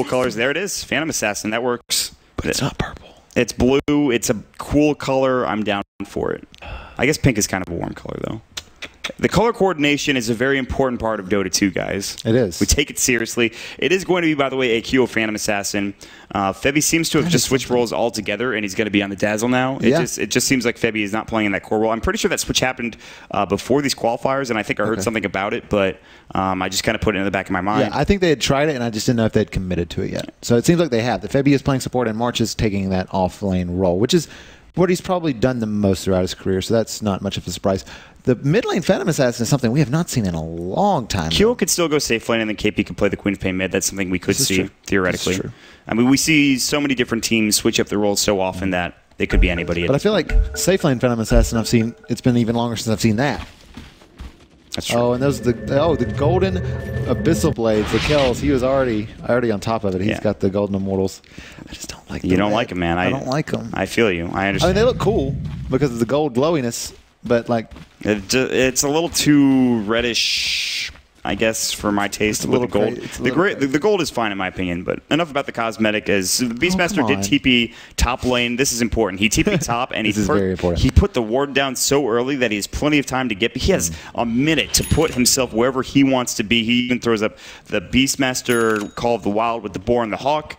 colors. There it is. Phantom Assassin. That works. But it's not purple. It's blue. It's a cool color. I'm down for it. I guess pink is kind of a warm color, though. The color coordination is a very important part of Dota 2, guys. It is. We take it seriously. It is going to be, by the way, a Kyo Phantom Assassin. Febby seems to have just switched roles altogether, and he's going to be on the Dazzle now. It just seems like Febby is not playing in that core role. I'm pretty sure that switch happened before these qualifiers, and I think I heard something about it, but I just kind of put it in the back of my mind. Yeah, I think they had tried it, and I just didn't know if they'd committed to it yet. So it seems like they have. The Febby is playing support, and March is taking that off-lane role, which is what he's probably done the most throughout his career, so that's not much of a surprise. The mid-lane Phantom Assassin is something we have not seen in a long time. Kyo could still go safe lane, and then KP could play the Queen of Pain mid. That's something we could see, theoretically. This is true. I mean, we see so many different teams switch up their roles so often that they could be anybody. But I feel like safe lane Phantom Assassin, it's been even longer since I've seen that. That's true. Oh, and those the golden abyssal blades, the kills. He was already on top of it. He's got the golden immortals. I just don't like them. You don't like them, man. I don't like them. I feel you. I understand. I mean, they look cool because of the gold glowiness, but like it's a little too reddish, I guess, for my taste. With the gold. The gold is fine in my opinion, but enough about the cosmetic. As the Beastmaster did TP top lane, this is important. He TP top, and he put the ward down so early that he has plenty of time to get. He has a minute to put himself wherever he wants to be. He even throws up the Beastmaster Call of the Wild with the Boar and the Hawk,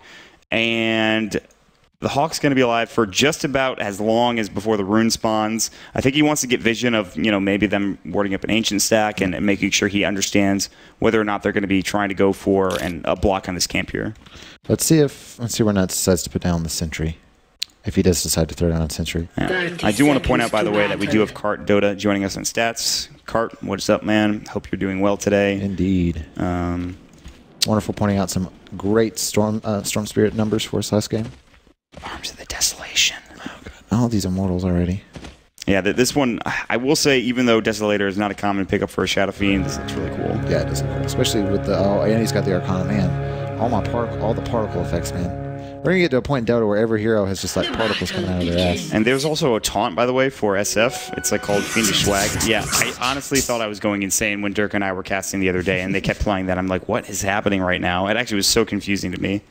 and the Hawk's going to be alive for just about as long as before the rune spawns. I think he wants to get vision of, maybe them warding up an ancient stack and making sure he understands whether or not they're going to be trying to go for a block on this camp here. Let's see where Nuts decides to put down the sentry. If he does decide to throw down a sentry. Yeah. I do want to point out, by the way, that we do have Cart Dota joining us on stats. Cart, what's up, man? Hope you're doing well today. Indeed. Wonderful pointing out some great Storm Spirit numbers for us last game. Arms of the Desolation. Oh, these immortals already. Yeah, this one, I will say, even though Desolator is not a common pickup for a Shadow Fiend, this looks really cool. Yeah, it does look cool. Especially with the, and he's got the Arcana, man. All the particle effects, man. We're going to get to a point in Dota where every hero has just like particles coming out of their ass. And there's also a taunt, by the way, for SF. It's like called Fiendish Swag. Yeah, I honestly thought I was going insane when Dirk and I were casting the other day, and they kept playing that. I'm like, what is happening right now? It actually was so confusing to me.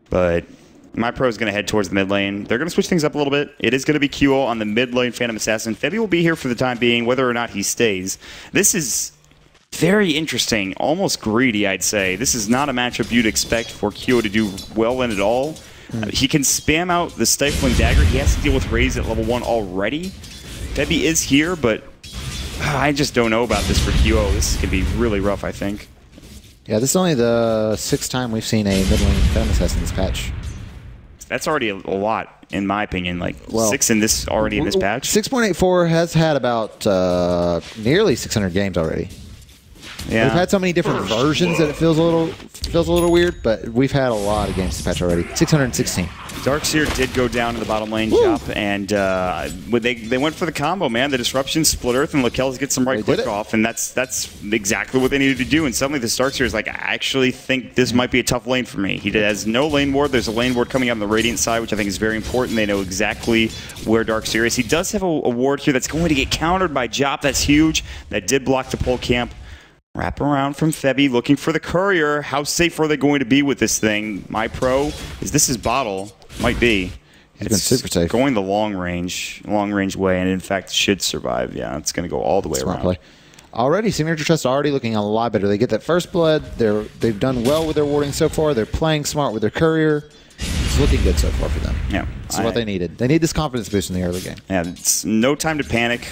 But my pro is going to head towards the mid lane. They're going to switch things up a little bit. It is going to be QO on the mid lane Phantom Assassin. Febby will be here for the time being, whether or not he stays. This is very interesting, almost greedy, I'd say. This is not a matchup you'd expect for Kyo to do well in at all. He can spam out the Stifling Dagger. He has to deal with Raze at level 1 already. Febby is here, but I just don't know about this for Kyo. This is going to be really rough, I think. Yeah, this is only the 6th time we've seen a mid lane Phantom Assassin in this patch. That's already a lot, in my opinion. Like, 6 in this already in this patch. 6.84 has had about nearly 600 games already. Yeah. We've had so many different versions that it feels a little weird, but we've had a lot of games to patch already. 616. Darkseer did go down in the bottom lane, Chop, and they went for the combo, man. The disruption, Split Earth, and Lakel's get some right click off, and that's exactly what they needed to do. And suddenly the Darkseer is like, I actually think this might be a tough lane for me. He has no lane ward. There's a lane ward coming out on the Radiant side, which I think is very important. They know exactly where Darkseer is. He does have a ward here that's going to get countered by Jop. That's huge. That did block the pole camp. Wrap around from Febby, looking for the courier. How safe are they going to be with this thing? My pro is this is Bottle. Might be. He's been super safe. Going the long range way, and in fact should survive. Yeah, it's going to go all the way around. Play. Already, Signature.Trust already looking a lot better. They get that first blood. They've done well with their warding so far. They're playing smart with their courier. It's looking good so far for them. Yeah, it's what they needed. They need this confidence boost in the early game. Yeah, it's no time to panic.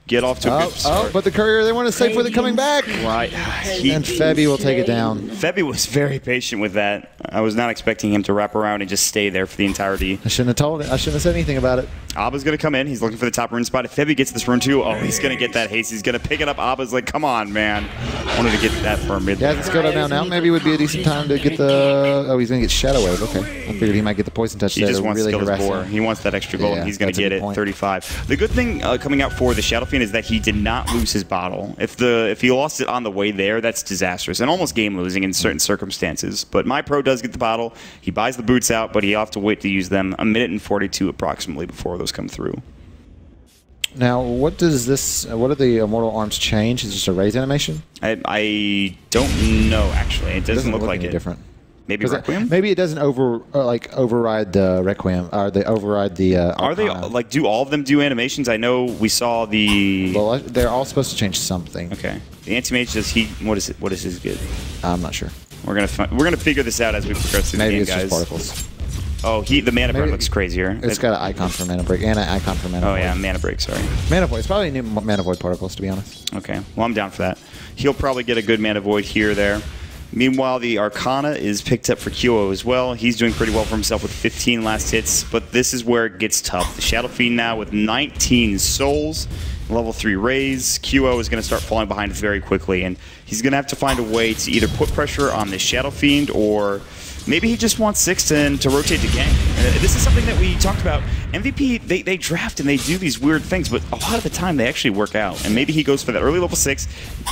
Get off to a good start. But the courier, they want to safe with it coming back. Right. And Febby will take it down. Febby was very patient with that. I was not expecting him to wrap around and just stay there for the entirety. I shouldn't have told it. I shouldn't have said anything about it. Abba's going to come in. He's looking for the top rune spot. If Febby gets this rune too, he's going to get that haste. He's going to pick it up. Abba's like, come on, man. I wanted to get that for a mid. Yeah, it's good up now. Maybe it would be a decent time to get the... Oh, he's going to get Shadow Wave. Okay. I figured he might get the poison touch there. He just wants really to kill his boar. He wants that extra gold. Yeah, he's going to get it. 35. The good thing coming out for the Shadow Fiend is that he did not lose his bottle. If he lost it on the way there, that's disastrous and almost game losing in certain circumstances. But my pro does get the bottle. He buys the boots out, but he have to wait to use them a minute and 42 approximately before those come through. Now, what does this? What do the immortal arms change? Is it just a raise animation? I don't know actually. It doesn't look like it. Different. Maybe Requiem? Maybe it doesn't override the Requiem, or they override the Are they, like, do all of them do animations? I know we saw the... Well, they're all supposed to change something. Okay. The anti-mage, does he... What is it? What is his good? I'm not sure. We're gonna figure this out as we progress through the game, guys. Maybe it's just particles. Oh, the mana burn looks crazier. It's got an icon for mana break and an icon for mana void. Oh, yeah, mana break, sorry. Mana void. It's probably new mana void particles, to be honest. Okay, well, I'm down for that. He'll probably get a good mana void here or there. Meanwhile, the Arcana is picked up for QO as well. He's doing pretty well for himself with 15 last hits, but this is where it gets tough. The Shadow Fiend now with 19 souls, level 3 raise. QO is going to start falling behind very quickly, and he's going to have to find a way to either put pressure on the Shadow Fiend, or maybe he just wants Sixten to rotate the gang. And this is something that we talked about. MVP, they draft and they do these weird things, but a lot of the time they actually work out. And maybe he goes for that early level 6,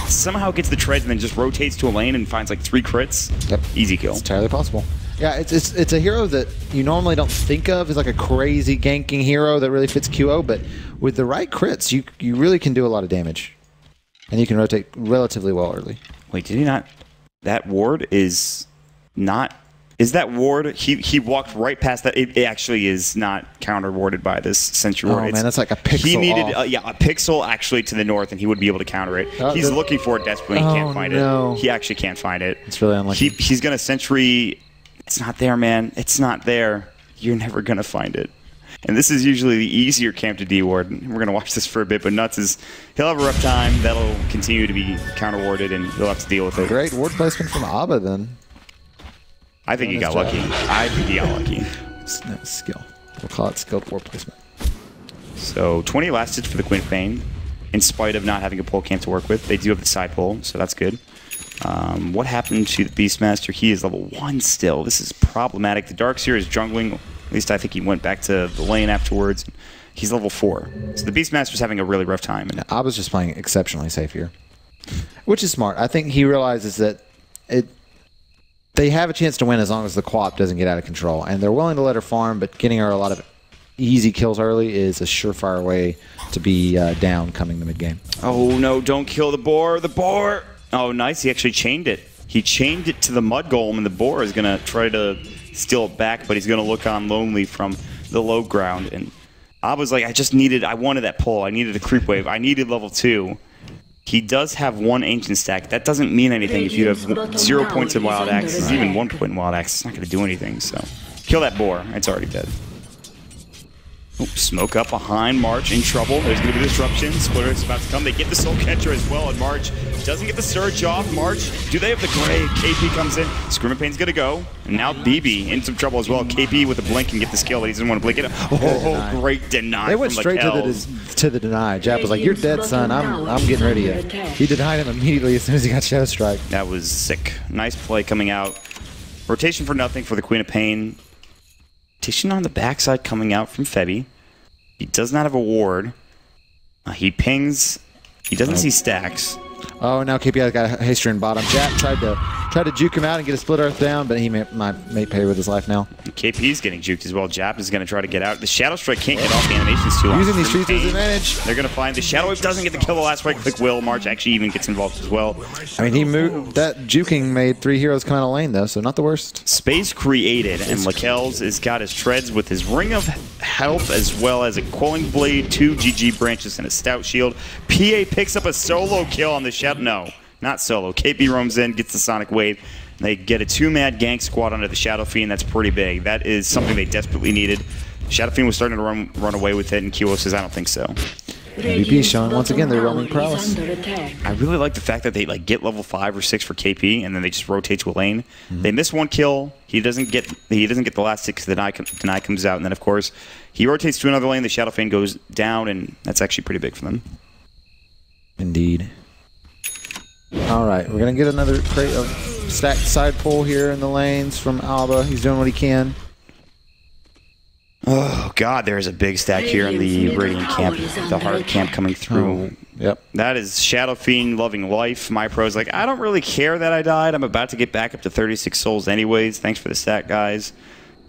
somehow gets the treads, and then just rotates to a lane and finds like 3 crits. Yep. Easy kill. It's entirely possible. Yeah, it's a hero that you normally don't think of as like a crazy ganking hero that really fits QO, but with the right crits, you really can do a lot of damage. And you can rotate relatively well early. Wait, did he not? That ward is not... Is that ward? He walked right past that. It actually is not counter warded by this Sentry ward. Oh man, that's like a pixel. He needed a pixel actually to the north, and he would be able to counter it. He's looking for it desperately. He can't find it. He actually can't find it. It's really unlucky. He's gonna Sentry. It's not there, man. It's not there. You're never gonna find it. And this is usually the easier camp to D-ward. We're gonna watch this for a bit, but Nuts is he'll have a rough time. That'll continue to be counter warded, and he'll have to deal with it. Great ward placement from Abba then. I think he got lucky. I think he got lucky. Skill. We'll call it skilled ward placement. So 20 last hits for the Queen of Pain. In spite of not having a pole camp to work with, they do have the side pole, so that's good. What happened to the Beastmaster? He is level 1 still. This is problematic. The Darkseer is jungling. At least I think he went back to the lane afterwards. He's level 4. So the Beastmaster's having a really rough time. Yeah, Abba's just playing exceptionally safe here, which is smart. I think he realizes that they have a chance to win as long as the co-op doesn't get out of control. And they're willing to let her farm, but getting her a lot of easy kills early is a surefire way to be down coming the mid-game. Oh, no, don't kill the boar. The boar! Oh, nice. He actually chained it. He chained it to the mud golem, and the boar is going to try to steal it back, but he's going to look on lonely from the low ground. And Abba's like, I wanted that pull. I needed a creep wave. I needed level 2. He does have 1 ancient stack. That doesn't mean anything if you have 0 points in wild axes. Even 1 point in wild axes, it's not going to do anything. So kill that boar. It's already dead. Oops, smoke up behind March, in trouble. There's going to be disruption. Splitter is about to come. They get the Soul Catcher as well, and March doesn't get the Surge off. March, do they have the Gray? KP comes in. Screamapain's going to go. And now BB in some trouble as well. KP with a blink can get this kill, but he doesn't want to blink it. Oh, great deny. They went straight to the deny. Jap was like, "You're dead, son. I'm getting ready to." He denied him immediately as soon as he got Shadow Strike. That was sick. Nice play coming out. Rotation for nothing for the Queen of Pain. Titian on the backside coming out from Febby. He does not have a ward. He pings. He doesn't see stacks. Oh, now KP got a haster in bottom. Jap tried to juke him out and get a split earth down, but he may pay with his life now. KP's getting juked as well. Jap is going to try to get out. The Shadow Strike can't get off the animations too long. Using these trees to his advantage. They're going to find the Shadow Wave doesn't get the kill the last right click will. March actually even gets involved as well. I mean, he moved. That juking made 3 heroes come out of lane though, so not the worst. Space created, and Lakel's has got his treads with his Ring of Health as well as a Quelling Blade, 2 GG branches, and a Stout Shield. PA picks up a solo kill on the Shadow. No, not solo. KP roams in, gets the Sonic Wave. They get a 2-man gank squad under the Shadow Fiend. That's pretty big. That is something they desperately needed. Shadow Fiend was starting to run away with it, and Kilo says, I don't think so. MVP showing once again their roaming prowess. I really like the fact that they get level 5 or 6 for KP, and then they just rotate to a lane. They miss 1 kill. He doesn't get the last 6. The deny comes out, and then of course he rotates to another lane. The Shadow Fiend goes down, and that's actually pretty big for them. Indeed. All right, we're gonna get another crate of stacked side pull here in the lanes from Alba. He's doing what he can. Oh God, there is a big stack here in the Radiant camp, the hard camp coming through. Oh, yep. That is Shadow Fiend loving life. My pro's like, I don't really care that I died. I'm about to get back up to 36 souls anyways. Thanks for the stack, guys.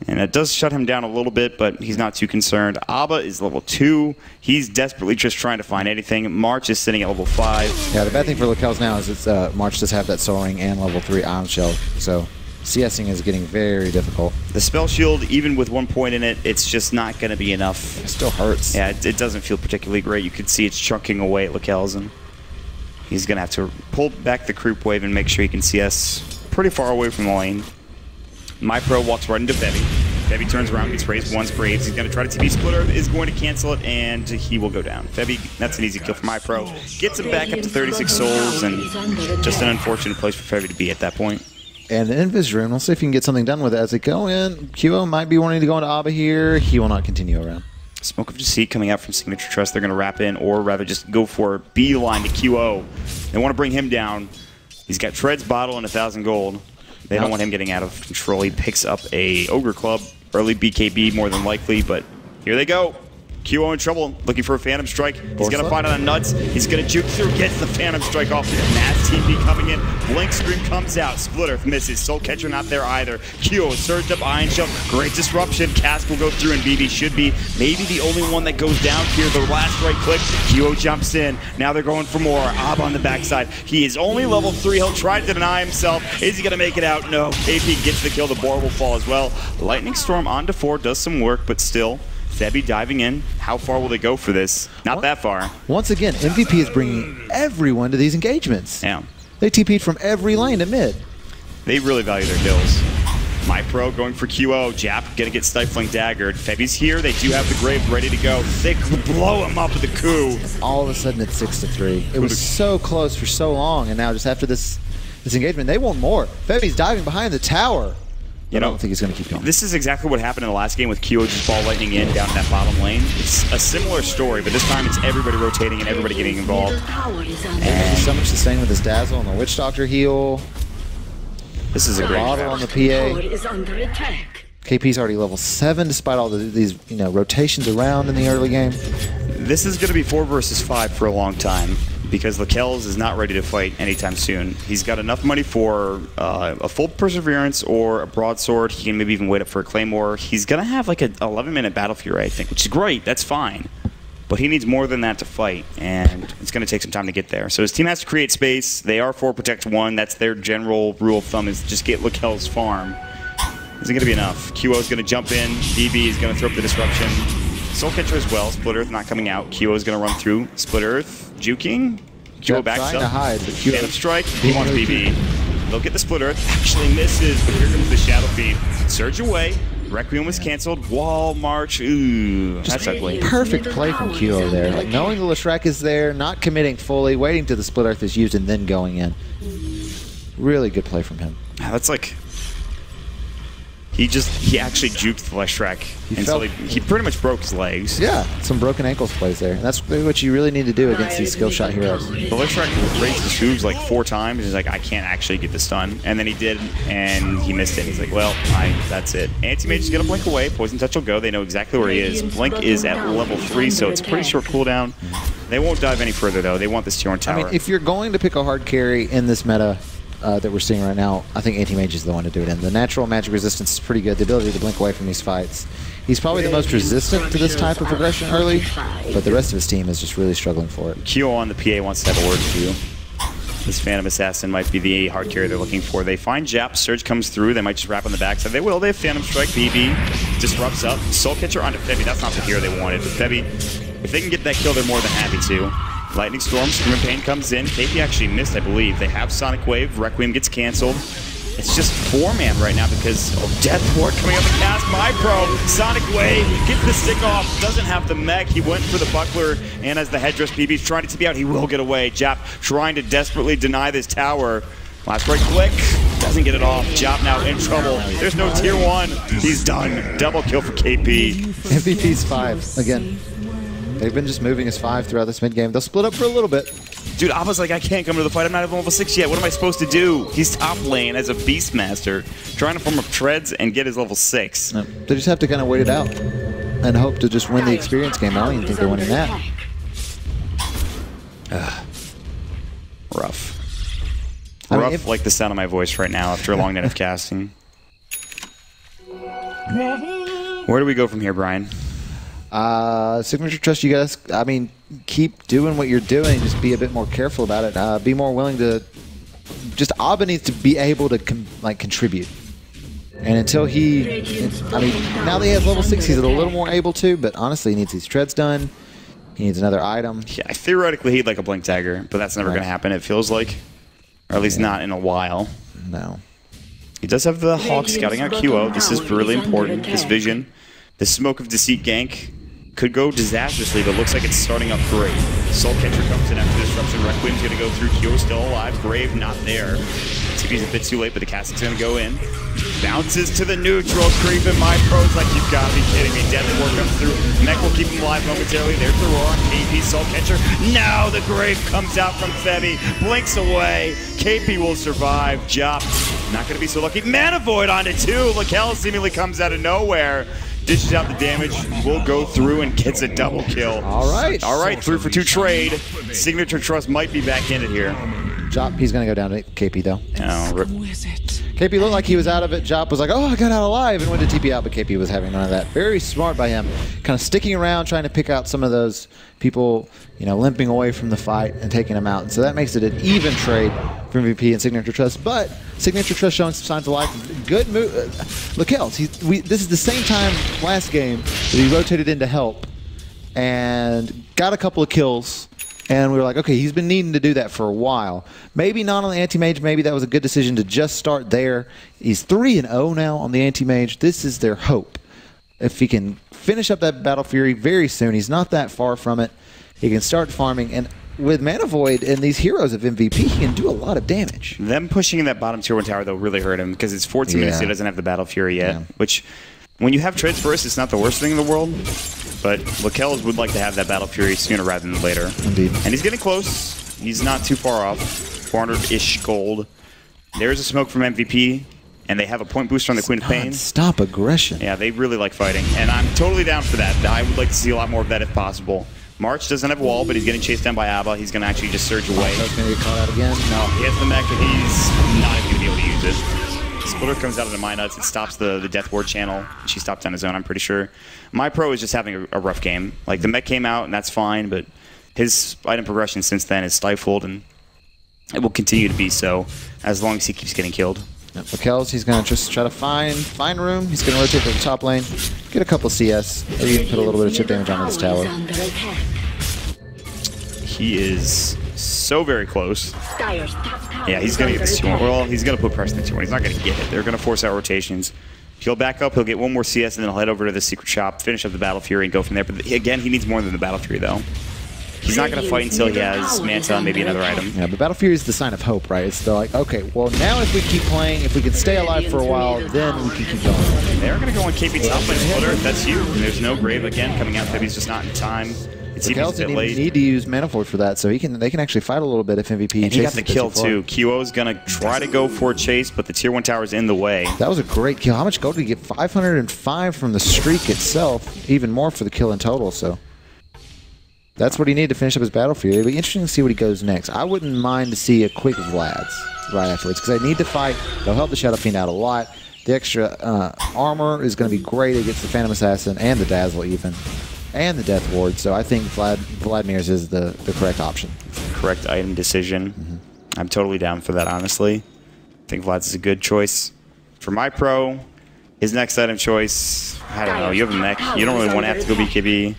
And it does shut him down a little bit, but he's not too concerned. Abba is level 2. He's desperately just trying to find anything. March is sitting at level 5. Yeah, the bad thing for Lakel's now is it's March does have that Soaring and level 3 Ion Shell, so CSing is getting very difficult. The spell shield, even with 1 point in it, it's just not going to be enough. It still hurts. Yeah, it doesn't feel particularly great. You could see it's chunking away at Lakel's. He's going to have to pull back the creep wave and make sure he can CS pretty far away from the lane. MyPro walks right into Bevy. Bevy turns around, gets raised once, Braves. He's going to try to TP. Splitter is going to cancel it, and he will go down. Bevy, that's an easy kill for MyPro. Gets him back up to 36 souls, and just an unfortunate place for Bevy to be at that point. And an Invis Rune, we'll see if you can get something done with it as they go in. QO might be wanting to go into Abba here. He will not continue around. Smoke of Deceit coming out from Signature.Trust. They're going to wrap in, or rather just go for a beeline to QO. They want to bring him down. He's got Tread's bottle and 1,000 gold. They don't want him getting out of control. He picks up a Ogre Club. Early BKB more than likely, but here they go. QO in trouble, looking for a Phantom Strike. He's going to find on the nuts. He's going to juke through, gets the Phantom Strike off. Mass TP coming in. Blink Scream comes out. Splitter misses. Soul Catcher not there either. QO surged up Iron Shell. Great disruption. Cask will go through, and BB should be maybe the only one that goes down here. The last right click. QO jumps in. Now they're going for more. Ab on the backside. He is only level 3. He'll try to deny himself. Is he going to make it out? No. KP gets the kill. The board will fall as well. Lightning Storm on to 4 does some work, but still. Zebby diving in. How far will they go for this? Not that far. Once again, MVP is bringing everyone to these engagements. Yeah. They TP'd from every lane to mid. They really value their kills. MyPro going for QO. Jap gonna get Stifling Daggered. Febby's here. They do have the Grave ready to go. They blow him up with the coup. All of a sudden it's 6-3. It was so close for so long, and now just after this engagement, they want more. Febby's diving behind the tower. I don't think he's going to keep going. This is exactly what happened in the last game with QO just ball lightning in down that bottom lane. It's a similar story, but this time it's everybody rotating and everybody getting involved. And so much sustain with his Dazzle and the Witch Doctor heal. This is a great bottle on the PA. KP's already level 7 despite all these rotations around in the early game. This is going to be 4 versus 5 for a long time, because Lakel's is not ready to fight anytime soon. He's got enough money for a full Perseverance or a Broadsword. He can maybe even wait up for a Claymore. He's going to have like an 11-minute Battle Fury, I think, which is great. That's fine. But he needs more than that to fight, and it's going to take some time to get there. So his team has to create space. They are 4 protect 1. That's their general rule of thumb, is just get Lakel's farm. Isn't going to be enough. QO is going to jump in. DB is going to throw up the disruption. Soul Catcher as well. Split Earth not coming out. QO is going to run through. Split Earth, juking. QO backs up. Trying to hide, but QO Phantom Strike. He wants BB. They'll get the Split Earth. Actually misses, but here comes the Shadow Feed. Surge away. Requiem was canceled. Wall March. Ooh, that's ugly. Perfect play from QO there. Like knowing the Leshrac is there, not committing fully, waiting till the Split Earth is used, and then going in. Really good play from him. That's like... He actually juked the Leshrac until he pretty much broke his legs. Yeah, some broken ankles plays there. And that's what you really need to do against these skill shot heroes. The Leshrac raised his hooves like 4 times. He's like, I can't actually get this done. And then he did, and he missed it. He's like, well, that's it. Anti-Mage is going to blink away. Poison Touch will go. They know exactly where he is. Blink is at level 3, so it's a pretty short cooldown. They won't dive any further, though. They want this tier 1 tower. I mean, if you're going to pick a hard carry in this meta, that we're seeing right now, I think Anti-Mage is the one to do it in. The natural magic resistance is pretty good. The ability to blink away from these fights. He's probably the most resistant to this type of progression early, but the rest of his team is just really struggling for it. QO on the PA wants to have a word with you. This Phantom Assassin might be the hard carry they're looking for. They find Jap, Surge comes through, they might just wrap on the backside. They will, they have Phantom Strike, BB, disrupts up. Soul Catcher onto Febby, that's not the hero they wanted. But Febby, if they can get that kill, they're more than happy to. Lightning Storm, Scream of Pain comes in. KP actually missed, I believe. They have Sonic Wave. Requiem gets canceled. It's just 4-man right now because Death Ward coming up and cast MyPro. Sonic Wave gets the stick off. Doesn't have the mech. He went for the buckler. And as the headdress PB's trying to TP out, he will get away. Jap trying to desperately deny this tower. Last right click. Doesn't get it off. Jap now in trouble. There's no tier 1. He's done. Double kill for KP. MVP's 5. Again. They've been just moving as 5 throughout this mid-game. They'll split up for a little bit. Dude, I was like, I can't come to the fight. I'm not even level 6 yet. What am I supposed to do? He's top lane as a Beastmaster, trying to form up treads and get his level 6. No, they just have to kind of wait it out and hope to just win the experience game. I don't even think they're winning that. Rough. I mean, Rough like the sound of my voice right now after a long night of casting. Where do we go from here, Brian? Signature.Trust, you guys, I mean, keep doing what you're doing. Just be a bit more careful about it. Be more willing to. Just Abba needs to be able to contribute. And until he, I mean, now that he has level 6, he's a little more able to, but honestly, he needs these treads done. He needs another item. Yeah, theoretically, he'd like a Blink Dagger, but that's never going to happen, it feels like. Or at least not in a while. No. He does have the Hawk scouting out QO. This is really important. This vision. The Smoke of Deceit gank could go disastrously, but looks like it's starting up great. Soul Catcher comes in after Disruption. Requiem's going to go through. QO still alive. Brave not there. TP's a bit too late, but the Castic's going to go in. Bounces to the neutral. Creeping my pros like you've got to be kidding me. Death Ward comes through. Mech will keep him alive momentarily. There's the roar on KP. Soul Catcher. Now the Grave comes out from Febby. Blinks away. KP will survive. Jop. Not going to be so lucky. Mana Void onto 2. Lakel seemingly comes out of nowhere. Dishes out the damage, will go through and gets a double kill. All right. All right, 3 for 2 trade. Signature.Trust might be back in it here. Jop, he's going to go down to KP, though. Oh, KP looked like he was out of it. Jop was like, oh, I got out alive, and went to TP out, but KP was having none of that. Very smart by him. Kind of sticking around, trying to pick out some of those people, you know, limping away from the fight and taking them out. And so that makes it an even trade for MVP and Signature.Trust. But Signature.Trust showing some signs of life. Good move. Lakel, this is the same time last game that he rotated in to help and got a couple of kills. And we were like, okay, he's been needing to do that for a while. Maybe not on the Anti-Mage. Maybe that was a good decision to just start there. He's 3-0 now on the Anti-Mage. This is their hope. If he can finish up that Battle Fury very soon, he's not that far from it. He can start farming. And with Mana Void and these heroes of MVP, he can do a lot of damage. Them pushing in that bottom tier 1 tower, though, really hurt him because it's 14 minutes. He doesn't have the Battle Fury yet, which when you have trades first, it's not the worst thing in the world. But Lakel would like to have that Battle Fury sooner rather than later. Indeed. And he's getting close. He's not too far off. 400-ish gold. There's a smoke from MVP, and they have a point booster on the Queen of Pain. Stop aggression. Yeah, they really like fighting, and I'm totally down for that. I would like to see a lot more of that if possible. March doesn't have a wall, but he's getting chased down by Abba. He's going to actually just surge away. He's going to get caught out again. No, he has the mech, and he's not even going to be able to use it. Splitter comes out of the My Nuts. It stops the Death Ward channel. She stopped on his own, I'm pretty sure. My Pro is just having a rough game. Like, the mech came out, and that's fine, but his item progression since then is stifled, and it will continue to be so as long as he keeps getting killed. Lakel's, he's going to just try to find room. He's going to rotate to the top lane, get a couple of CS, maybe even put a little bit of chip damage onto this tower. He is so very close. Yeah, he's going to get this 2-1. Well, he's going to put pressure on the 2-1. He's not going to get it. They're going to force out rotations. He'll back up, he'll get one more CS, and then he'll head over to the Secret Shop, finish up the Battle Fury, and go from there. But again, he needs more than the Battle Fury, though. He's not going to fight until he has Manta and maybe another item. Yeah, but Battle Fury is the sign of hope, right? It's the like, okay, well, now if we keep playing, if we can stay alive for a while, then we can keep going. They're going to go on KP top lane Splitter. That's huge. And there's no Grave again coming out. Maybe he's just not in time. It's even a bit late. Need to use Mana Void for that, so they can actually fight a little bit if MVP. And he got the kill too. QO is going to try to go for a chase, but the tier 1 tower is in the way. That was a great kill. How much gold did he get? 505 from the streak itself. Even more for the kill in total. So that's what he needed to finish up his Battle Fury. It'll be interesting to see what he goes next. I wouldn't mind to see a quick Vlad's right afterwards because they need to fight. They'll help the Shadow Fiend out a lot. The extra armor is going to be great against the Phantom Assassin and the Dazzle even. And the Death Ward, so I think Vladimir's is the correct option. Correct item decision. I'm totally down for that, honestly. I think Vlad's is a good choice. For my Pro, his next item choice, I don't know, you have a mech. You don't really want to have to go BKB,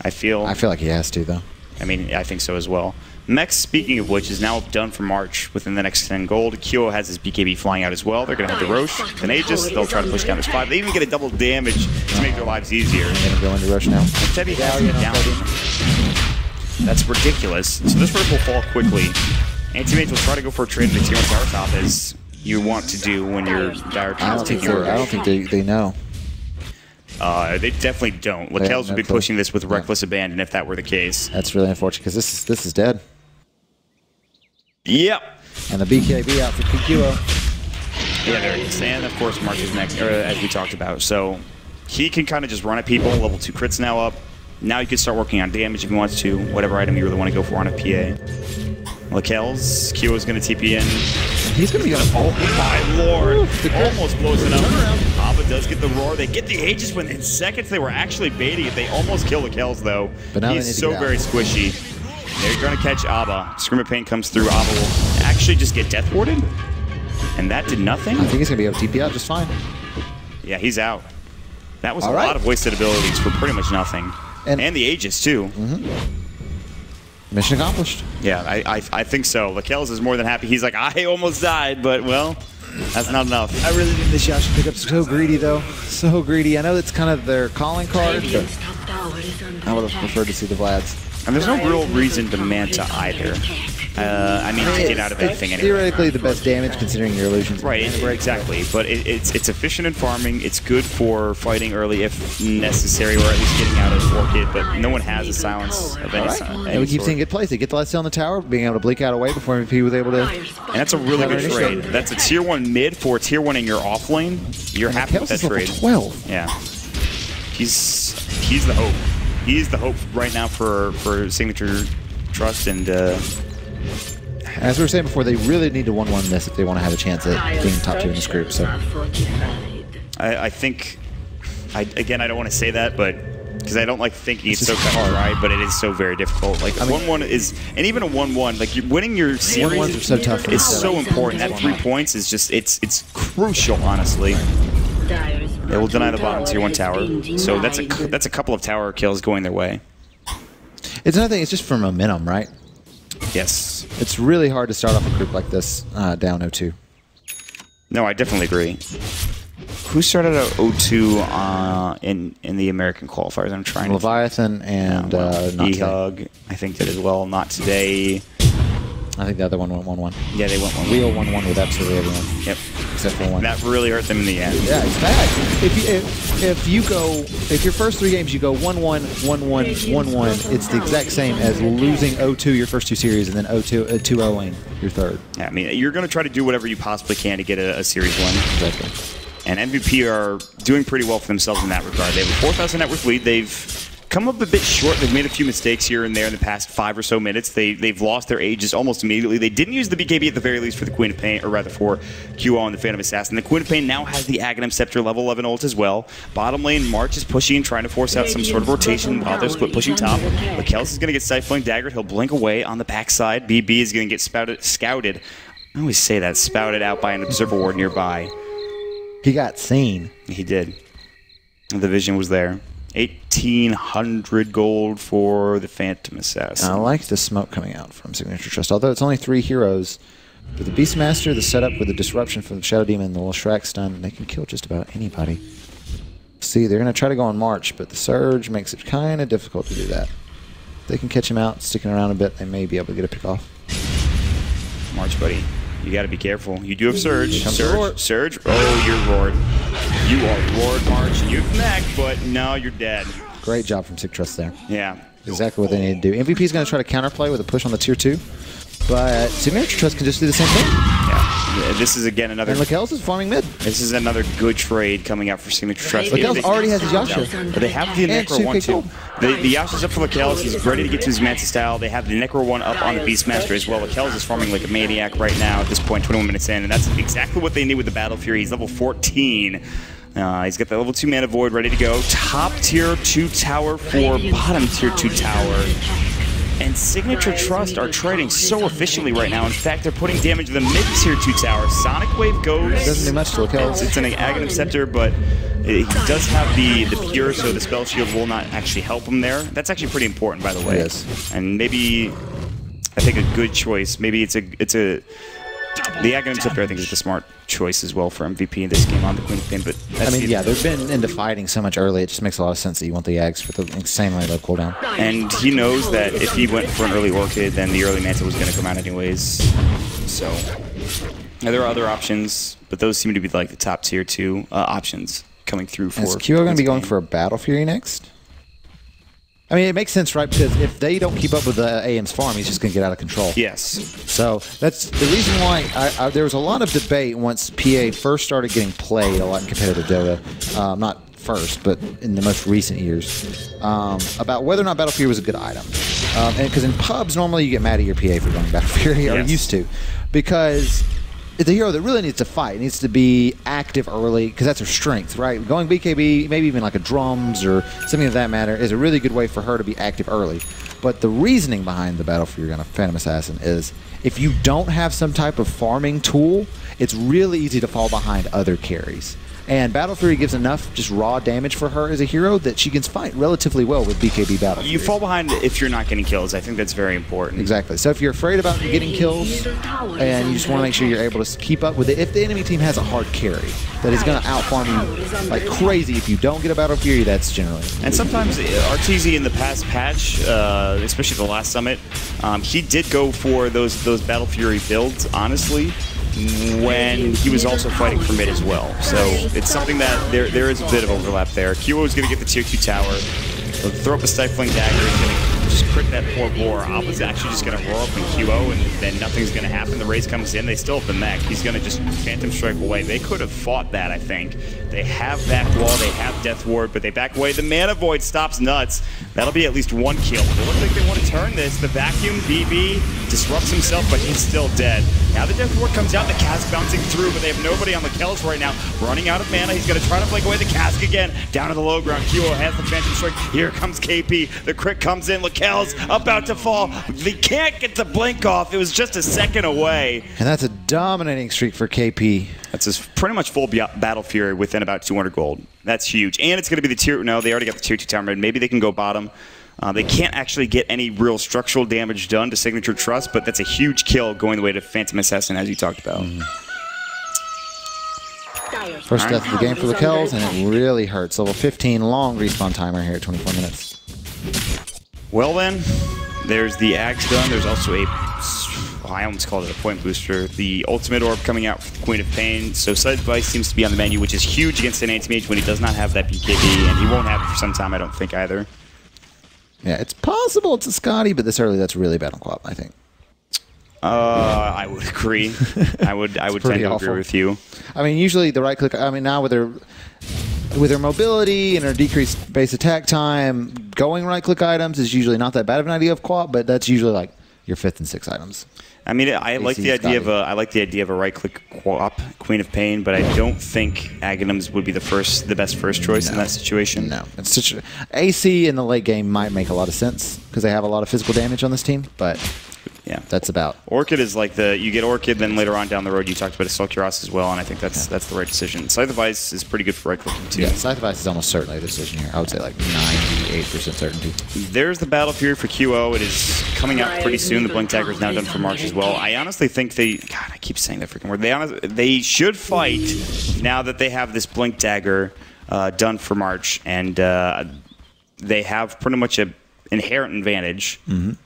I feel. I feel like he has to, though. I mean, I think so as well. Mech, speaking of which, is now done for March within the next 10 gold. Kyo has his BKB flying out as well. They're going to have the Roche, then Aegis. They'll try to push down his 5. They even get a double damage to make their lives easier. I'm going to go into Roche now. Tebby has him down. That's ridiculous. So this first will fall quickly. Anti-Mage will try to go for a trade in the tier 1 tower top as you want to do when you're dire taking your I don't think they know. They definitely don't. Lakel's would be pushing this with reckless abandon if that were the case. That's really unfortunate because this is dead. Yep. And the BKB out for PQO. Yeah, there it is. And of course, Mark is next, as we talked about. So he can kind of just run at people. Level 2 crits now up. Now he can start working on damage if he wants to. Whatever item you really want to go for on a PA. Lakel's Q is going to TP in. He's going to be on. Oh my lord! Almost blows it up. Abba does get the roar. They get the Aegis within seconds. They were actually baiting it. They almost kill Lakel's though. But now he's so very squishy. They're going to catch Abba. Scream of Pain comes through. Abba will actually just get death warded. And that did nothing? I think he's going to be able to TP out just fine. Yeah, he's out. That was All a right. lot of wasted abilities for pretty much nothing. And the Aegis, too. Mission accomplished. Yeah, I think so. Lakel's is more than happy. He's like, I almost died, but, well, that's not enough. I really think this Yasha pickup's so greedy, though. So greedy. I know that's kind of their calling card, but I would have preferred to see the Vlads. And there's no real reason to Manta either. I mean, to get out of anything anyway. Theoretically, the best damage considering your illusions. Right, exactly. But it's efficient in farming. It's good for fighting early if necessary, or at least getting out of Orchid. But no one has a silence of any sort. And we keep seeing good plays. They get the last on the tower, being able to blink out away before MVP was able to. And that's a really good trade. That's a tier 1 mid for a tier 1 in your off lane. You're happy with that trade. 12. Yeah. He's the hope. He's the hope right now for Signature.Trust, and as we were saying before, they really need to 1-1 this if they want to have a chance at being top 2 in this group. So I think, again, I don't want to say that, but because I don't like thinking it's so cut and dry, but it is so very difficult. Like 1-1 is, and even a 1-1, like you're winning your series 1-1s are so tough. It's so important. That 3 points is just it's crucial, honestly. They will deny the bottom tier 1 tower, so that's a couple of tower kills going their way. It's another thing. It's just for momentum, right? Yes. It's really hard to start off a group like this down 0-2. No, I definitely agree. Who started at 0-2 in the American qualifiers? I'm trying Leviathan and E-Hug, I think, did as well. Not today. I think the other one went 1-1. Yeah, they went 1-1. Wheel 1-1 with absolutely everyone. Yep. Except for one. That really hurt them in the end. Yeah, it's bad. If your first 3 games you go 1-1, 1-1, 1-1, it's the exact same as losing 0-2 your first 2 series and then 2-0ing your third. Yeah, I mean, you're going to try to do whatever you possibly can to get a series win. Exactly. And MVP are doing pretty well for themselves in that regard. They have a 4,000 net worth lead. They've come up a bit short. They've made a few mistakes here and there in the past 5 or so minutes. They've lost their Aegis almost immediately. They didn't use the BKB at the very least for the Queen of Pain, or rather for QO and the Phantom Assassin. The Queen of Pain now has the Aghanim Scepter level 11 ult as well. Bottom lane, March is pushing and trying to force out some sort of rotation while they're split pushing top. Lakel's is going to get Stifling Daggered. He'll blink away on the backside. BB is going to get scouted. I always say that, spouted out by an Observer Ward nearby. He got seen. He did. The vision was there. 1,800 gold for the Phantom Assassin. I like the smoke coming out from Signature.Trust. Although it's only 3 heroes, with the Beastmaster, the setup with the disruption from the Shadow Demon, and the little Shrek stun, they can kill just about anybody. See, they're going to try to go on March, but the Surge makes it kind of difficult to do that. If they can catch him out, sticking around a bit, they may be able to get a pick off. March, buddy. You got to be careful. You do have Surge. Surge. Surge. Oh, you're roared. You are roared, March. You connect, but no, you're dead. Great job from Sig.TR there. Yeah. Exactly what they need to do. MVP is going to try to counterplay with a push on the tier 2, but Signature.Trust can just do the same thing. Yeah. This is, again, another... And Lakel's is farming mid. This is another good trade coming out for Signature.Trust. Lakel's already has his Yasha. But they have the Necro 1, too. The Yasha's up for Lakel's. He's ready to get to his Manta style. They have the Necro 1 up on the Beastmaster as well. Lakel's is farming like a maniac right now at this point, 21 minutes in, and that's exactly what they need with the Battle Fury. He's level 14. He's got the level 2 Mana Void ready to go. Top tier 2 tower for bottom tier 2 tower. And Signature.Trust are trading so efficiently right now. In fact, they're putting damage to the mid-tier 2 tower. Sonic Wave goes. It doesn't do much to Lakel's. It's an Aghanim Scepter, but he does have the Pure, so the Spell Shield will not actually help him there. That's actually pretty important, by the way. Yes. And maybe, I think a good choice. Maybe the Aghanim Scepter, I think, is the smart choice as well for MVP in this game on the Queen of Pain. But I mean, yeah, they've been into fighting so much early, it just makes a lot of sense that you want the Ags for the insanely low cooldown. And he knows that if he went for an early Orchid, then the early Manta was going to come out anyways. So, now there are other options, but those seem to be like the top tier 2 options coming through for... Is QO going to be going for a Battle Fury next? I mean, it makes sense, right? Because if they don't keep up with the AM's farm, he's just going to get out of control. Yes. So that's the reason why there was a lot of debate once PA first started getting played a lot in competitive Dota. Not first, but in the most recent years, about whether or not Battle Fury was a good item. Because in pubs, normally you get mad at your PA for going Battle Fury, or used to. Because the hero that really needs to fight needs to be active early, because that's her strength, right? Going BKB, maybe even like a drums or something of that matter, is a really good way for her to be active early. But the reasoning behind the Battle Fury on a Phantom Assassin is if you don't have some type of farming tool, it's really easy to fall behind other carries. And Battle Fury gives enough just raw damage for her as a hero that she can fight relatively well with BKB Battle Fury. You fall behind if you're not getting kills. I think that's very important. Exactly. So if you're afraid about getting kills and you just want to make sure you're able to keep up with it, if the enemy team has a hard carry that is going to outfarm you like crazy, if you don't get a Battle Fury, that's generally. And sometimes RTZ in the past patch, especially the last summit, he did go for those Battle Fury builds, honestly, when he was also fighting for mid as well. So it's something that there is a bit of overlap there. QO is going to get the tier 2 tower. He'll throw up a stifling dagger. He's going to just crit that poor boar. Alpha's actually just going to roar up in QO, and then nothing's going to happen. The raise comes in. They still have the mech. He's going to just Phantom Strike away. They could have fought that, I think. They have back wall. They have Death Ward, but they back away. The Mana Void stops Nuts. That'll be at least 1 kill. It looks like they want to turn this. The Vacuum BB disrupts himself, but he's still dead. Now the Death Ward comes out, the cask bouncing through, but they have nobody on the Kells right now. Running out of mana, he's going to try to flank away the cask again. Down to the low ground, QO has the Phantom Strike. Here comes KP. The crit comes in. Lakel's about to fall. They can't get the blink off. It was just a second away. And that's a dominating streak for KP. That's his pretty much full Battle Fury within about 200 gold. That's huge. And it's going to be the tier... No, they already got the tier 2 tower. Maybe they can go bottom. They can't actually get any real structural damage done to Signature.Trust, but that's a huge kill going the way to Phantom Assassin, as you talked about. First death of the game for the Kells, and it really hurts. Level 15 long respawn timer here at 24 minutes. Well then, there's the Axe done. There's also a... I almost called it a point booster. The ultimate orb coming out for the Queen of Pain. So Side Device seems to be on the menu, which is huge against an anti-mage when he does not have that BKB, and he won't have it for some time, I don't think, either. Yeah, it's possible it's a Scotty, but this early, that's really bad on Quap, I think. I would agree. I would tend to agree with you. I mean, usually the right click. I mean, now with their mobility and their decreased base attack time, going right click items is usually not that bad of an idea of Quap, but that's usually like your 5th and 6th items. I mean, I like the idea of a right click Quap Queen of Pain, but I don't think Aghanims would be the best first choice in that situation. No, it's such AC in the late game might make a lot of sense because they have a lot of physical damage on this team, but. Yeah, that's about. Orchid is like you get Orchid, then later on down the road you talked about a Sulcuros as well, and I think that's the right decision. Scythe of Ice is pretty good for right clicking too. Yeah, Scythe of Ice is almost certainly a decision here. I would say like 98% certainty. There's the Battle Fury for QO. It is coming out pretty soon. The Blink Dagger is now done for March as well. I honestly think I keep saying that freaking word. They should fight now that they have this Blink Dagger done for March, and they have pretty much a inherent advantage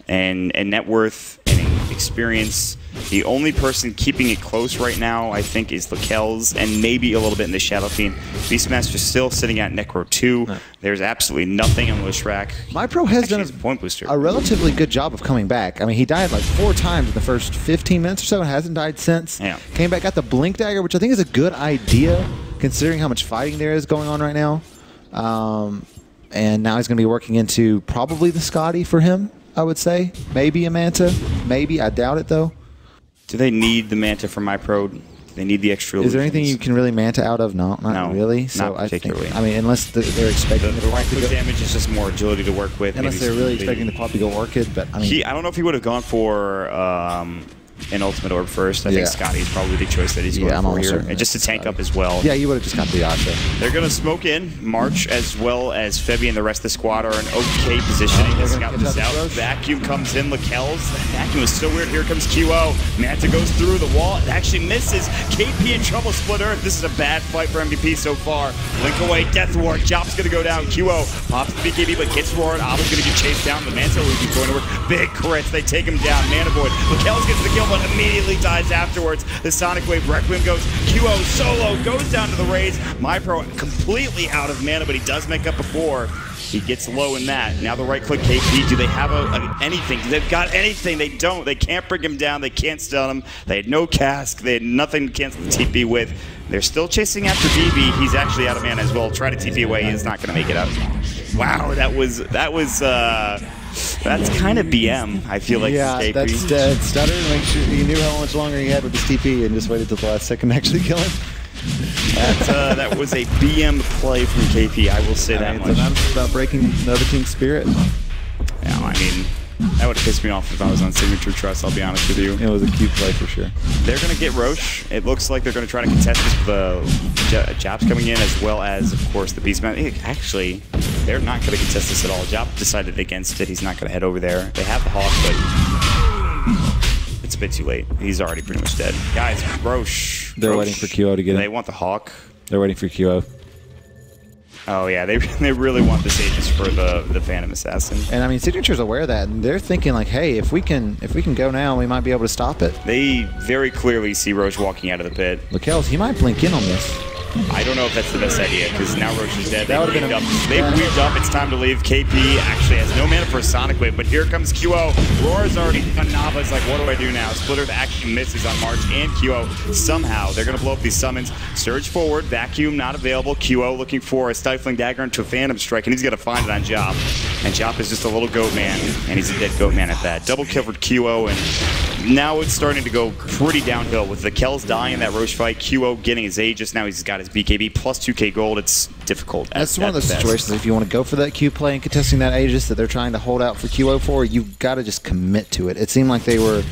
and net worth and experience. The only person keeping it close right now, I think, is Lakel's and maybe a little bit in the Shadow Fiend. Beastmaster's still sitting at Necro 2. No. There's absolutely nothing on Lishrak. MyPro has done a relatively good job of coming back. I mean, he died like 4 times in the first 15 minutes or so and hasn't died since. Yeah. Came back, got the Blink Dagger, which I think is a good idea considering how much fighting there is going on right now. And now he's going to be working into probably the Scotty for him, I would say. Maybe a Manta. Maybe. I doubt it, though. Do they need the Manta for MyPro? Do they need the extra illusions? Is there anything you can really Manta out of? No, not really. So not particularly. I think, unless they're expecting the right click damage is just more agility to work with. Unless they're really expecting the Pop to go Orchid. But I mean, I don't know if he would have gone for an Ultimate Orb first. I think Scotty is probably the choice that he's going for here. And just to tank up as well. Yeah, you would have just gone to the Asha. They're going to smoke in. March as well as Febby and the rest of the squad are in okay positioning to scout this out. Vacuum comes in. Lakel's. Vacuum is so weird. Here comes QO. Manta goes through the wall. It actually misses. KP in trouble. Split Earth. This is a bad fight for MVP so far. Blink away. Death Ward. Chop's going to go down. QO pops the BKB but gets roared. Abba's going to get chased down. The Manta is going to work. Big crits. They take him down. Mana Void. Lakel's gets the kill but immediately dies afterwards. The Sonic Wave Requiem goes. QO solo goes down to the raise. MyPro completely out of mana, but he does make up before. He gets low in that. Now the right click KP. Do they have anything? They've got anything. They don't. They can't bring him down. They can't stun him. They had no cask. They had nothing to cancel the TP with. They're still chasing after BB. He's actually out of mana as well. Try to TP away. He's not going to make it out. Wow, that's kind of BM, I feel like. Yeah, that's dead. Stutter, make sure he knew how much longer he had with his TP and just waited till the last second to actually kill him. That was a BM play from KP, I will say that much. It's about breaking another team's spirit. Yeah, I mean, That would have pissed me off if I was on Signature.Trust, I'll be honest with you. It was a cute play for sure. They're going to get Roche. It looks like they're going to try to contest this with the Jobs coming in, as well as, of course, the Beastman. Actually, they're not going to contest this at all. Job decided against it. He's not going to head over there. They have the Hawk, but it's a bit too late. He's already pretty much dead. Guys, Roche. They're waiting for QO to get in. They want the Hawk. They're waiting for QO. Oh, yeah, they really want the Sages for the Phantom Assassin. And I mean, Signature's aware of that, and they're thinking like, hey, if we can go now, we might be able to stop it. They very clearly see Roche walking out of the pit. Lakells, he might blink in on this. I don't know if that's the best idea, because now Roche is dead. That would have been They've weaved up. It's time to leave. KP actually has no mana for a Sonic Wave, but here comes QO. Roar's already done. Nava's like, what do I do now? Splitter actually misses on March and QO. Somehow, they're going to blow up these summons. Surge forward. Vacuum not available. QO looking for a Stifling Dagger into a Phantom Strike, and he's going to find it on Jop. And Jop is just a little goat man, and he's a dead goat man at that. Double kill for QO, and now it's starting to go pretty downhill with the Kells dying in that Roche fight. QO getting his Aegis. Now he's got his BKB plus 2k gold. It's difficult. That's one of those situations, if you want to go for that Q play and contesting that Aegis that they're trying to hold out for QO for, you've got to just commit to it. It seemed like they were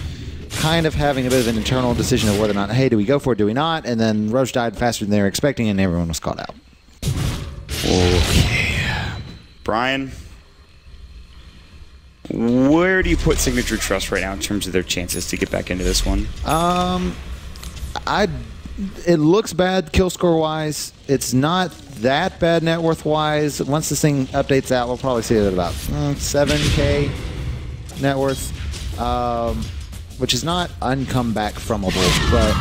kind of having a bit of an internal decision of whether or not, hey, do we go for it, do we not? And then Roche died faster than they were expecting, and everyone was caught out. Okay. Brian, where do you put Signature.Trust right now in terms of their chances to get back into this one? It looks bad kill score wise. It's not that bad net worth wise. Once this thing updates out, we'll probably see it at about 7k net worth, which is not uncomeback fromable. But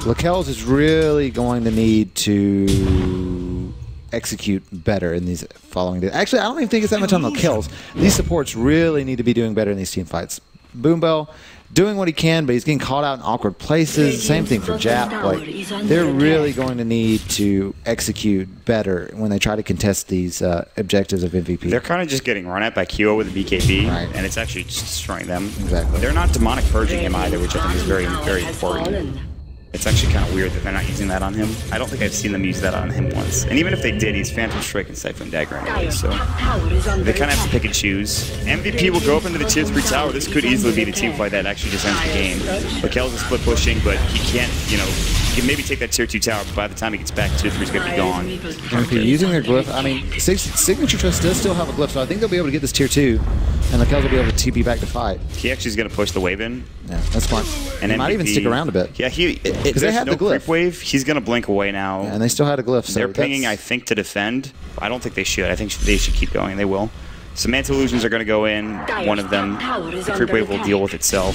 Lakells is really going to need to execute better in these following days. Actually, I don't even think it's that much on Lakells. These supports really need to be doing better in these team fights. Boombell doing what he can, but he's getting caught out in awkward places. Same thing for Jap. Like, they're really going to need to execute better when they try to contest these objectives of MVP. They're kind of just getting run at by QO with a BKB, right, and it's actually just destroying them. Exactly. They're not demonic purging him either, which I think is very, very important. It's actually kind of weird that they're not using that on him. I don't think I've seen them use that on him once. And even if they did, he's Phantom Strike and Stifling Dagger anyway, so they kind of have to pick and choose. MVP will go up into the tier 3 tower. This could easily be the team fight that actually just ends the game. Lakells is split pushing, but he can't, you know, he can maybe take that tier 2 tower, but by the time he gets back, tier 3 is going to be gone. MVP using their glyph, I mean, Signature.Trust does still have a glyph, so I think they'll be able to get this tier 2, and Lakells will be able to TP back to fight. He actually is going to push the wave in. Yeah, that's smart. And he might even stick around a bit. Yeah, because they had no the glyph. creep wave. He's going to blink away now. Yeah, and they still had a glyph. So they're pinging, I think, to defend. I don't think they should. I think they should keep going. They will. Samantha Illusions are going to go in. One of them. The creep wave will deal with itself.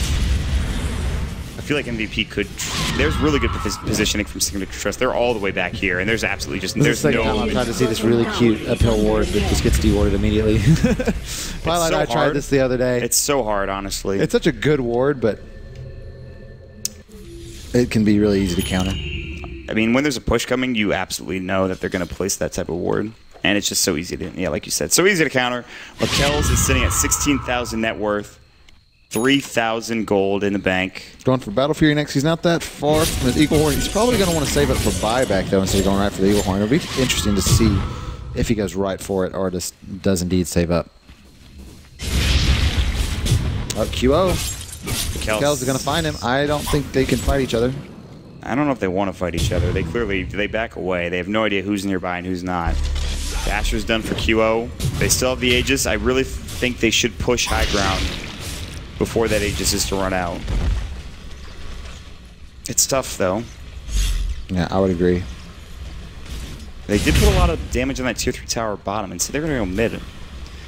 I feel like MVP could. There's really good positioning from Signature.Trust. They're all the way back here, and there's absolutely just there's no. I'm trying to see this really cute uphill ward that just gets dewarded immediately. Twilight, I tried this the other day. It's so hard, honestly. It's such a good ward, but it can be really easy to counter. I mean, when there's a push coming, you absolutely know that they're going to place that type of ward. And it's just so easy to, yeah, like you said, so easy to counter. Lakells is sitting at 16,000 net worth, 3,000 gold in the bank. Going for Battle Fury next. He's not that far from his Eagle Horn. He's probably going to want to save it for buyback, though, instead of going right for the Eagle Horn. It'll be interesting to see if he goes right for it or just does indeed save up. Oh, QO. Lakells is going to find him. I don't think they can fight each other. I don't know if they want to fight each other. They clearly, they back away. They have no idea who's nearby and who's not. Dasher's done for QO. They still have the Aegis. I really think they should push high ground before that Aegis is to run out. It's tough, though. Yeah, I would agree. They did put a lot of damage on that tier 3 tower bottom, and so they're going to go mid.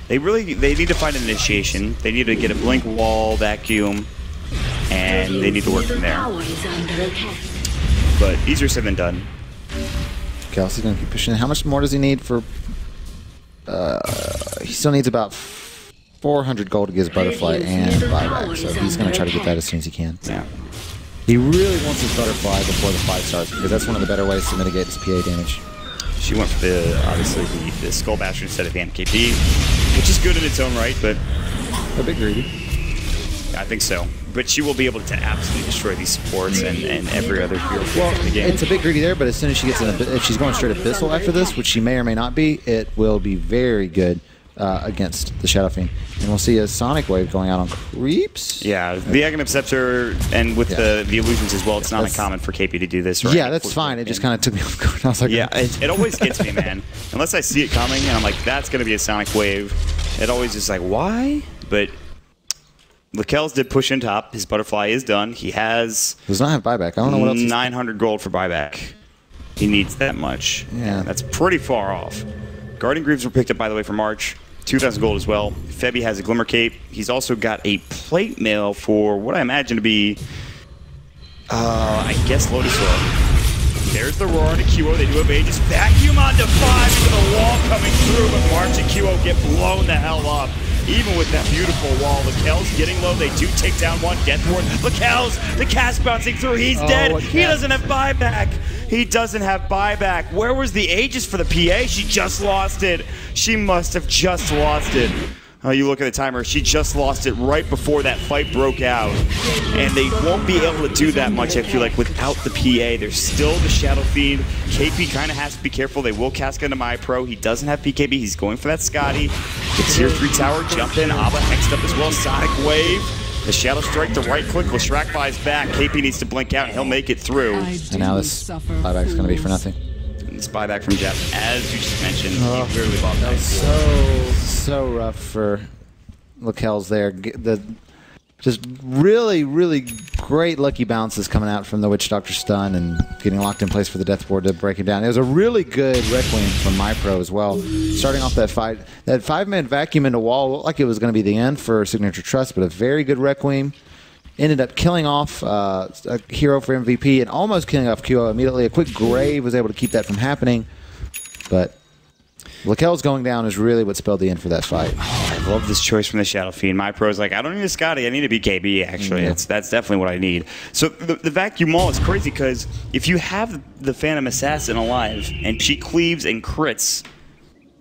They need to find an initiation. They need to get a blink wall, vacuum, and they need to work from there. But easier said than done. Kelsey's going to keep pushing. How much more does he need for... he still needs about 400 gold to get his butterfly and buyback, so he's going to try to get that as soon as he can. Yeah. He really wants his butterfly before the fight starts, because that's one of the better ways to mitigate his PA damage. She went for the, obviously, the Skull Basher instead of the MKP, which is good in its own right, but... A bit greedy. I think so. But she will be able to absolutely destroy these supports and every other hero in the game. It's a bit greedy there, but as soon as she gets in, if she's going straight Abyssal after this, which she may or may not be, it will be very good against the Shadow Fiend. And we'll see a Sonic Wave going out on creeps. Yeah, the Aghanim Scepter and with the illusions as well, it's not uncommon for KP to do this. Yeah, that's fine. It just kind of took me off guard. I was like, yeah, it always gets me, man. Unless I see it coming and I'm like, that's going to be a Sonic Wave. It always is like, why? But Lakel's did push in top. His butterfly is done. He has... Does not have buyback. I don't know what else. 900 gold for buyback. He needs that much. Yeah. That's pretty far off. Guardian Greaves were picked up, by the way, for March. 2,000 gold as well. Febby has a Glimmer Cape. He's also got a plate mail for what I imagine to be, I guess, Lotus Orb. There's the roar into QO. They do have Aegis. Vacuum onto 5 into the wall coming through, but March and QO get blown the hell up. Even with that beautiful wall, Lakel's getting low. They do take down one. Death Ward. Lakel's the cast bouncing through. He's dead. He doesn't have buyback. He doesn't have buyback. Where was the Aegis for the PA? She just lost it. She must have just lost it. Oh, you look at the timer. She just lost it right before that fight broke out. And they won't be able to do that much, I feel like, without the PA. There's still the Shadow Fiend. KP kind of has to be careful. They will cast into My Pro. He doesn't have PKB. He's going for that Scotty. The Tier 3 tower, jump in. Abba hexed up as well. Sonic Wave. The Shadow Strike, the right click. Leshrac buys back. KP needs to blink out, and he'll make it through. And now this buyback's going to be for nothing. And this buyback from Jeff, as you just mentioned, he clearly bought that. So rough for Lakel's there. Just really, really great lucky bounces coming out from the Witch Doctor stun and getting locked in place for the Death Ward to break him down. It was a really good Requiem from My Pro as well. Starting off that fight, that 5-man vacuum into wall looked like it was going to be the end for Signature.Trust, but a very good Requiem. Ended up killing off a hero for MVP and almost killing off QO immediately. A quick grave was able to keep that from happening, but Lakel's going down is really what spelled the end for that fight. Oh, I love this choice from the Shadow Fiend. My Pro's like, I don't need a Scotty, I need a BKB, actually. That's definitely what I need. So the Vacuum Wall is crazy because if you have the Phantom Assassin alive and she cleaves and crits,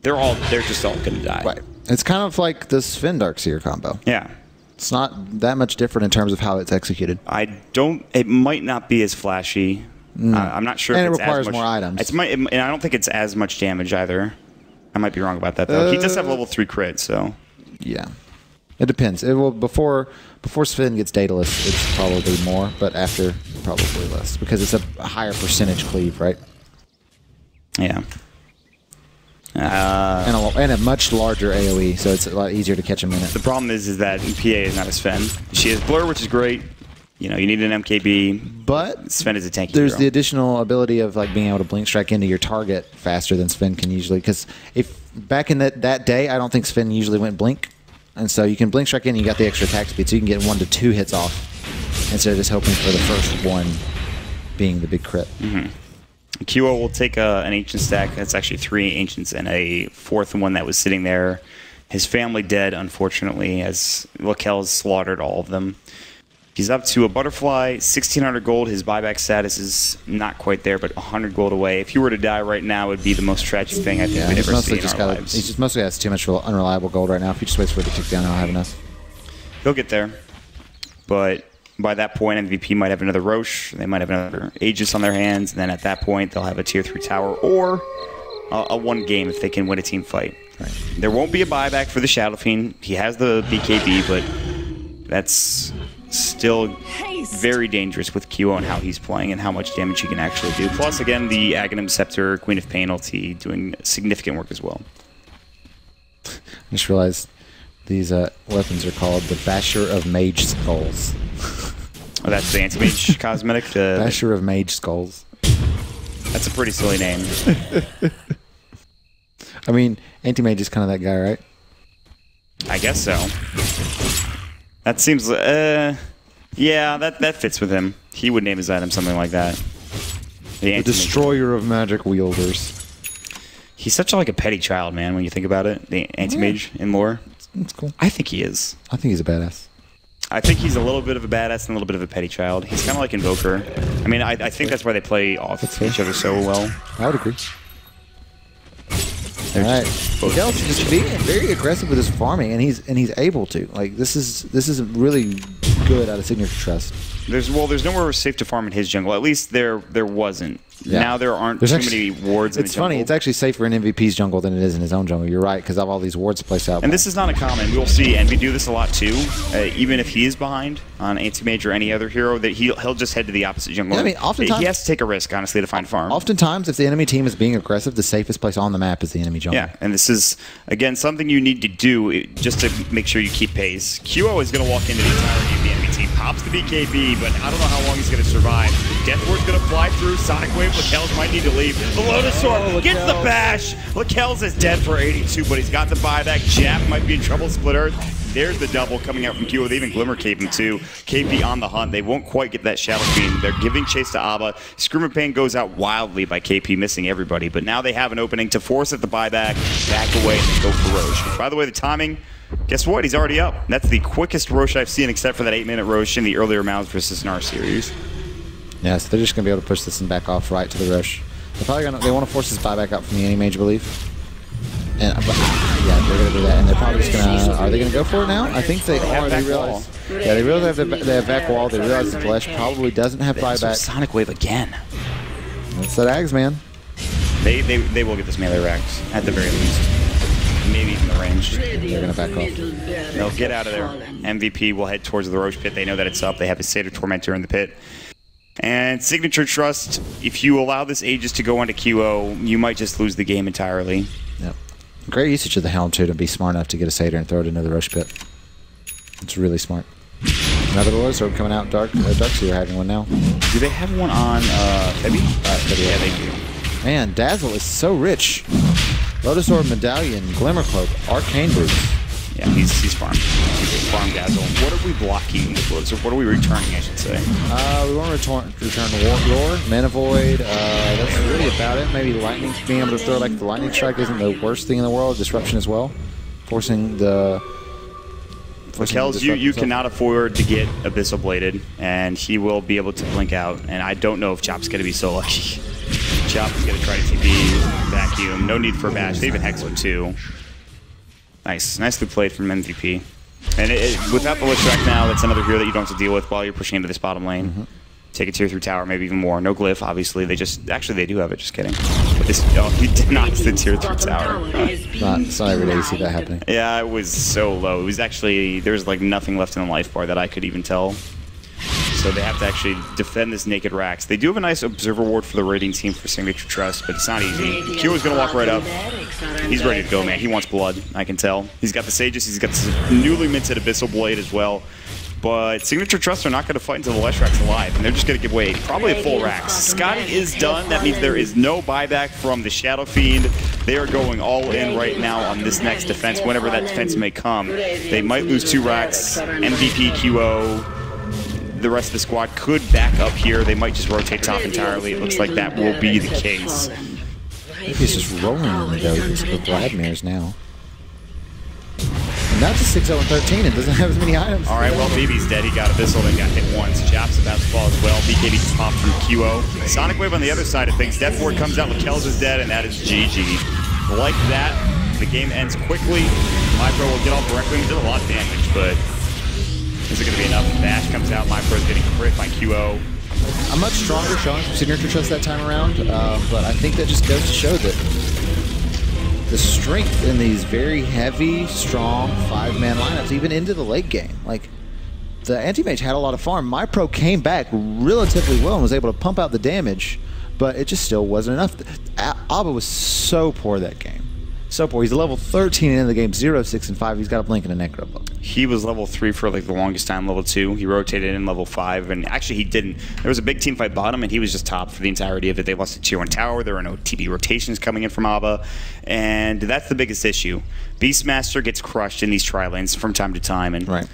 they're just all going to die. Right. It's kind of like the Sven Darkseer combo. Yeah. It's not that much different in terms of how it's executed. It might not be as flashy. I'm not sure and if it it's requires as much, more items. and I don't think it's as much damage either. I might be wrong about that, though. He does have level 3 crit, so... Yeah. It depends. It will before Sven gets Daedalus, it's probably more, but after, probably less. Because it's a higher percentage cleave, right? Yeah. And a much larger AoE, so it's a lot easier to catch him in it. The problem is that PA is not a Sven. She has Blur, which is great. You know, you need an MKB, but Sven is a tanky there's hero. the additional ability of like being able to blink strike into your target faster than Sven can usually. Because if back in that day, I don't think Sven usually went blink, and so you can blink strike in, and you got the extra attack speed, so you can get 1 to 2 hits off instead of just hoping for the first one being the big crit. QO will take an ancient stack. That's actually 3 ancients and a 4th one that was sitting there. His family dead, unfortunately, as Lakel's slaughtered all of them. He's up to a butterfly, 1,600 gold. His buyback status is not quite there, but 100 gold away. If he were to die right now, it would be the most tragic thing I think we'd ever see in our lives. He just mostly has too much unreliable gold right now. If he just waits for it to tick down, he'll have enough. He'll get there. But by that point, MVP might have another Roche. They might have another Aegis on their hands. And then at that point, they'll have a Tier 3 tower or a 1 game if they can win a team fight. Right. There won't be a buyback for the Shadow Fiend. He has the BKB, but that's still very dangerous with QO and how he's playing and how much damage he can actually do. Plus, again, the Aghanim Scepter, Queen of Pain ulti doing significant work as well. I just realized these weapons are called the Basher of Mage Skulls. Oh, that's the anti-mage cosmetic? Basher of Mage Skulls. That's a pretty silly name. I mean, anti-mage is kind of that guy, right? I guess so. That seems, yeah, that fits with him. He would name his item something like that. The Destroyer of Magic Wielders. He's such like a petty child, man, when you think about it. The anti-mage in lore. That's cool. I think he is. I think he's a badass. I think he's a little bit of a badass and a little bit of a petty child. He's kind of like Invoker. I mean, I think that's why they play off each other so well. I would agree. All right, Miguel's just being very aggressive with his farming, and he's able to. Like this is really good out of Signature.Trust. There's nowhere safe to farm in his jungle. At least there wasn't Now there aren't too many wards in the jungle. It's funny. It's actually safer in MVP's jungle than it is in his own jungle. You're right, because of all these wards placed out. And this is not uncommon. We'll see Envy do this a lot too. Even if he is behind on anti-mage or any other hero, that he'll just head to the opposite jungle. Yeah, I mean, oftentimes he has to take a risk, honestly, to find farm. Oftentimes, if the enemy team is being aggressive, the safest place on the map is the enemy jungle. Yeah, and this is, again, something you need to do just to make sure you keep pace. QO is going to walk into the entirety of the enemy team. Pops the BKB, but I don't know how long he's going to survive. Deathward's going to fly through. Sonic Wave, Lakel's might need to leave. The Lotus Sword gets the bash. Lakel's is dead for 82, but he's got the buyback. Jap might be in trouble. Split Earth. There's the double coming out from QO. They even Glimmer Cape him too. KP on the hunt. They won't quite get that Shadow Fiend. They're giving chase to Abba. Scream of Pain goes out wildly by KP, missing everybody. But now they have an opening to force at the buyback, back away, and then go for Roche. By the way, the timing, guess what? He's already up. That's the quickest Roche I've seen, except for that 8-minute Roche in the earlier Mouse versus Snar series. Yeah, so they're just going to be able to push this and back off right to the Roche. They're probably they want to force this buyback out from the anti-mage, I believe. And, yeah, they're going to do that, and they're probably just going to... Are they going to go for it now? I think they are. They realize... Yeah, they realize they have back wall. They realize the Flesh probably doesn't have buyback. Sonic Wave again. That's that Ags, man. They will get this melee Rags, at the very least. Maybe even the range. They're going to back off. They'll get out of there. MVP will head towards the Roche pit. They know that it's up. They have a Seder Tormentor in the pit. And Signature.Trust, if you allow this Aegis to go onto QO, you might just lose the game entirely. Yep. Great usage of the Helm, too, to be smart enough to get a Seder and throw it into the Roche pit. It's really smart. Another Lotus Orb coming out. Darkseer having one now. Do they have one on Febby? Yeah, they do. Man, Dazzle is so rich. Lotus Orb, Medallion, Glimmer Cloak, Arcane Boots. Yeah, he's farm. He's farm Dazzle. What are we blocking with Lotus Orb? What are we returning, I should say? We want to return Roar, Mana Void. That's really about it. Maybe Lightning, being able to throw like the Lightning Strike isn't the worst thing in the world. Disruption as well. Forcing the... Kells, you cannot afford to get Abyssal Bladed, and he will be able to blink out. And I don't know if Chop's going to be so lucky. Chop is going to try to TP, vacuum. No need for a bash. They even Hex him too. Nice. Nicely played from MVP. And without the Lishrak now, that's another hero that you don't have to deal with while you're pushing into this bottom lane. Take a tier 3 tower, maybe even more. No glyph, obviously. Actually, they do have it. Just kidding. But this, he denies the tier 3 tower. It's not every day you see that happening. Yeah, it was so low. It was actually, there's like nothing left in the life bar that I could even tell. So they have to actually defend this naked Rax. They do have a nice observer ward for the raiding team for Signature.Trust, but it's not easy. Q is going to walk right up. He's ready to go, man. He wants blood, I can tell. He's got the Sages. He's got this newly minted Abyssal Blade as well. But Signature.Trust are not going to fight until the Leshrax's alive, and they're just going to give away probably a full Rax. Scotty is done. That means there is no buyback from the Shadow Fiend. They are going all in right now on this next defense, whenever that defense may come. They might lose 2 Rax. MVP, QO. The rest of the squad could back up here. They might just rotate top entirely. It looks like that will be the case. He's just rolling in the doses with Vladmir's now. And that's a 6-0-13 and doesn't have as many items. All right, well, BB's dead. He got Abyssal, then got hit once. Jap's about to fall as well. BKB just popped from QO. Sonic Wave on the other side of things. Death Ward comes out. Lakel's is dead, and that is GG. Like that, the game ends quickly. MyPro will get off Requiem. Did a lot of damage, but is it going to be enough? Bash comes out. MyPro's getting crit by QO. A much stronger showing from Signature.Trust that time around, but I think that just goes to show that the strength in these very heavy, strong 5-man lineups, even into the late game. Like, the anti-mage had a lot of farm. MyPro came back relatively well and was able to pump out the damage, but it just still wasn't enough. Abba was so poor that game. So poor. He's a level 13 in the game, 0, 6, and 5. He's got a blink and a necro book. He was level 3 for like the longest time, level 2. He rotated in level 5, and actually he didn't. There was a big team fight bottom, and he was just top for the entirety of it. They lost to tier 1 tower. There were no TB rotations coming in from Abba, and that's the biggest issue. Beastmaster gets crushed in these tri-lanes from time to time, and